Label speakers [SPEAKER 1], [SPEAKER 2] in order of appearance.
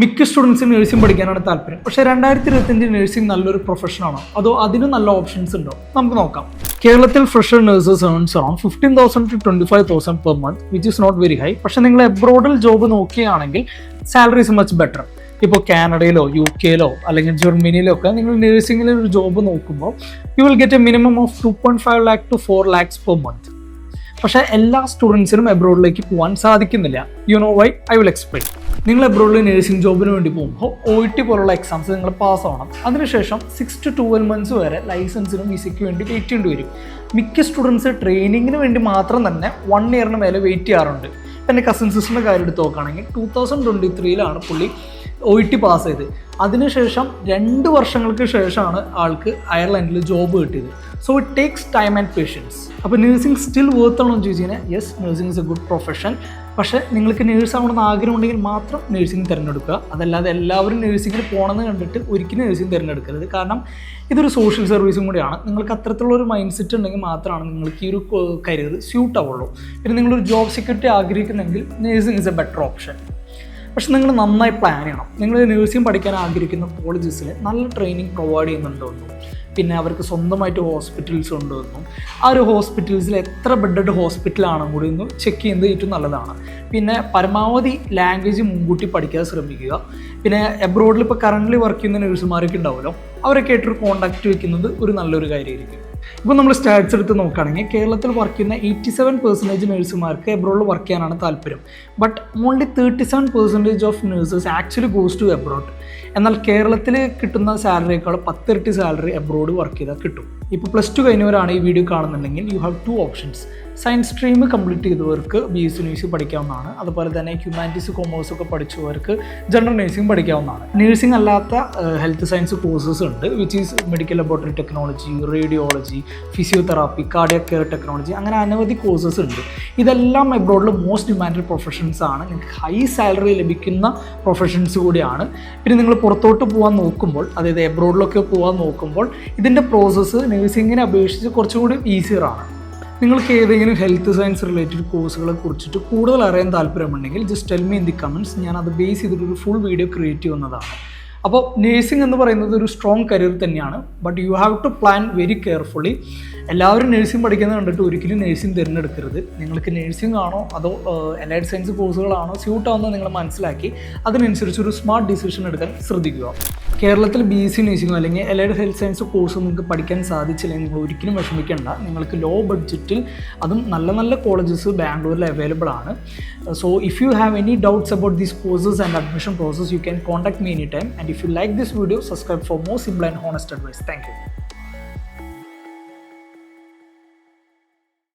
[SPEAKER 1] മിക്ക സ്റ്റുഡൻസിന് നഴ്സിംഗ് പഠിക്കാനാണ് താല്പര്യം. പക്ഷേ 2025 നഴ്സിംഗ് നല്ലൊരു പ്രൊഫഷനാണോ അതോ അതിന് നല്ല ഓപ്ഷൻസ് ഉണ്ടോ? നമുക്ക് നോക്കാം. കേരളത്തിൽ fresher nurses earns around 15,000 to 25,000 per month, which is not very high. പക്ഷേ നിങ്ങൾ എബ്രോഡിൽ ജോബ് നോക്കുകയാണെങ്കിൽ സാലറി ഇസ് മച്ച് ബെറ്റർ. ഇപ്പോൾ കാനഡയിലോ UK അല്ലെങ്കിൽ ജർമ്മനിയിലോ ഒക്കെ നിങ്ങൾ നഴ്സിംഗിൽ ഒരു ജോബ് നോക്കുമ്പോൾ you will get a minimum of 2.5 lakh to 4 lakhs per month. പക്ഷേ എല്ലാ സ്റ്റുഡൻസിനും എബ്രോഡിലേക്ക് പോകാൻ സാധിക്കുന്നില്ല. You know why? I will explain. നിങ്ങൾ എബ്രോഡിൽ നഴ്സിംഗ് ജോബിന് വേണ്ടി പോകുമ്പോൾ OET പോലുള്ള എക്സാംസ് നിങ്ങൾ പാസ്സാവണം. അതിനുശേഷം 6 to 12 months വരെ ലൈസൻസിനും വിസയ്ക്ക് വേണ്ടി വെയിറ്റ് ചെയ്യേണ്ടി വരും. മിക്ക സ്റ്റുഡൻസ് ട്രെയിനിങ്ങിന് വേണ്ടി മാത്രം തന്നെ 1 year മേലെ വെയിറ്റ് ചെയ്യാറുണ്ട്. എൻ്റെ കസിൻ സിസ്റ്ററിൻ്റെ കാര്യം എടുത്ത് നോക്കുകയാണെങ്കിൽ 2023 പുള്ളി OET പാസ് ചെയ്ത്. അതിനുശേഷം 2 വർഷങ്ങൾക്ക് ശേഷമാണ് ആൾക്ക് അയർലൻഡിൽ ജോബ് കിട്ടിയത്. So it takes time and patience. അപ്പോൾ നഴ്സിംഗ് സ്റ്റിൽ വർത്ത് ആണോ എന്ന് ചോദിച്ചു കഴിഞ്ഞാൽ yes, nursing is a good profession. പക്ഷേ നിങ്ങൾക്ക് നേഴ്സ് ആവണമെന്ന് ആഗ്രഹം ഉണ്ടെങ്കിൽ മാത്രം നഴ്സിംഗ് തിരഞ്ഞെടുക്കുക. അതല്ലാതെ എല്ലാവരും നഴ്സിംഗിൽ പോകണമെന്ന് കണ്ടിട്ട് ഒരിക്കലും നഴ്സിംഗ് തിരഞ്ഞെടുക്കരുത്. കാരണം ഇതൊരു സോഷ്യൽ സർവീസും കൂടിയാണ്. നിങ്ങൾക്ക് അത്തരത്തിലുള്ള ഒരു മൈൻഡ് സെറ്റ് ഉണ്ടെങ്കിൽ മാത്രമാണ് നിങ്ങൾക്ക് ഈ ഒരു കരിയർ സ്യൂട്ട് ആവുള്ളൂ. പിന്നെ നിങ്ങളൊരു ജോബ് സെക്യൂരിറ്റി ആഗ്രഹിക്കുന്നെങ്കിൽ nursing is a better option. പക്ഷെ നിങ്ങൾ നന്നായി പ്ലാൻ ചെയ്യണം. നിങ്ങൾ നഴ്സിംഗ് പഠിക്കാൻ ആഗ്രഹിക്കുന്ന കോളേജസിൽ നല്ല ട്രെയിനിങ് പ്രൊവൈഡ് ചെയ്യുന്നുണ്ടെന്നും പിന്നെ അവർക്ക് സ്വന്തമായിട്ട് ഹോസ്പിറ്റൽസ് ഉണ്ടെന്നും ആ ഒരു ഹോസ്പിറ്റൽസിൽ എത്ര ബെഡഡ് ഹോസ്പിറ്റലാണെന്നും കൂടി ഒന്ന് ചെക്ക് ചെയ്യുന്നത് ഏറ്റവും നല്ലതാണ്. പിന്നെ പരമാവധി ലാംഗ്വേജ് മുൻകൂട്ടി പഠിക്കാതെ ശ്രമിക്കുക. പിന്നെ എബ്രോഡിൽ ഇപ്പോൾ കറൻ്റ്ലി വർക്ക് ചെയ്യുന്ന നഴ്സുമാരൊക്കെ ഉണ്ടാവുമല്ലോ, അവരൊക്കെ ആയിട്ടൊരു കോൺടാക്റ്റ് വയ്ക്കുന്നത് ഒരു നല്ലൊരു കാര്യമായിരിക്കും. ഇപ്പോൾ നമ്മൾ സ്റ്റാറ്റ്സ് എടുത്ത് നോക്കുകയാണെങ്കിൽ കേരളത്തിൽ വർക്ക് ചെയ്യുന്ന 87% നഴ്സുമാർക്ക് എബ്രോഡിൽ വർക്ക് ചെയ്യാനാണ് താല്പര്യം. But only 37% of nurses actually goes to abroad. എന്നാൽ കേരളത്തിൽ കിട്ടുന്ന സാലറിയേക്കാൾ 10 ഇരട്ടി സാലറി എബ്രോഡ് വർക്ക് ചെയ്താൽ കിട്ടും. ഇപ്പോൾ +2 കഴിഞ്ഞവരാണ് ഈ വീഡിയോ കാണുന്നുണ്ടെങ്കിൽ you have 2 options. Science stream complete ചെയ്തവർക്ക് BSc നഴ്സിംഗ് പഠിക്കാവുന്നതാണ്. അതുപോലെ തന്നെ ഹ്യൂമാനിറ്റീസ് കൊമേഴ്സ് ഒക്കെ പഠിച്ചവർക്ക് ജനറൽ നഴ്സിംഗ് പഠിക്കാവുന്നതാണ്. നഴ്സിംഗ് അല്ലാത്ത ഹെൽത്ത് സയൻസ് കോഴ്സസ് ഉണ്ട്, which is medical laboratory technology, radiology, physiotherapy, cardiac care technology, അങ്ങനെ അനവധി കോഴ്സസ് ഉണ്ട്. ഇതെല്ലാം എബ്രോഡിൽ മോസ്റ്റ് ഡിമാൻഡഡ് പ്രൊഫഷൻസ് ആണ്. നിങ്ങൾക്ക് ഹൈ സാലറി ലഭിക്കുന്ന പ്രൊഫഷൻസ് കൂടിയാണ്. പിന്നെ നിങ്ങൾ പുറത്തോട്ട് പോകാൻ നോക്കുമ്പോൾ, അതായത് എബ്രോഡിലൊക്കെ പോകാൻ നോക്കുമ്പോൾ ഇതിൻ്റെ പ്രോസസ്സ് നഴ്സിംഗിനെ അപേക്ഷിച്ച് കുറച്ചും കൂടി ഈസിയറാണ്. നിങ്ങൾക്ക് ഏതെങ്കിലും ഹെൽത്ത് സയൻസ് റിലേറ്റഡ് കോഴ്സുകളെ കുറിച്ചിട്ട് കൂടുതൽ അറിയാൻ താല്പര്യമുണ്ടെങ്കിൽ just tell me in the comments. ഞാൻ അത് ബേസ് ചെയ്തിട്ടൊരു ഫുൾ വീഡിയോ ക്രിയേറ്റ് ചെയ്യുന്നതാണ്. അപ്പോൾ നേഴ്സിംഗ് എന്ന് പറയുന്നത് ഒരു സ്ട്രോങ് കരിയർ തന്നെയാണ്. But you have to plan very carefully. എല്ലാവരും നേഴ്സിംഗ് പഠിക്കുന്നത് കണ്ടിട്ട് ഒരിക്കലും നേഴ്സിംഗ് തിരഞ്ഞെടുക്കരുത്. നിങ്ങൾക്ക് നേഴ്സിംഗ് ആണോ അതോ അലൈഡ് സയൻസ് കോഴ്സുകളാണോ സ്യൂട്ട് ആവുന്നത് നിങ്ങൾ മനസ്സിലാക്കി അതിനനുസരിച്ചൊരു സ്മാർട്ട് ഡിസിഷൻ എടുക്കാൻ ശ്രദ്ധിക്കുക. കേരളത്തിൽ BSc നഴ്സിംഗോ അല്ലെങ്കിൽ അലൈഡ് ഹെൽത്ത് സയൻസ് കോഴ്സോ നിങ്ങൾക്ക് പഠിക്കാൻ സാധിച്ചില്ലെങ്കിൽ നിങ്ങൾ ഒരിക്കലും വിഷമിക്കേണ്ട. നിങ്ങൾക്ക് ലോ ബഡ്ജറ്റിൽ അതും നല്ല നല്ല കോളേജസ് ബാംഗ്ലൂരിൽ അവൈലബിൾ ആണ്. So if you have any doubts about these courses and admission process you can contact me any time. And if you like this video, subscribe for more simple and honest advice. Thank you.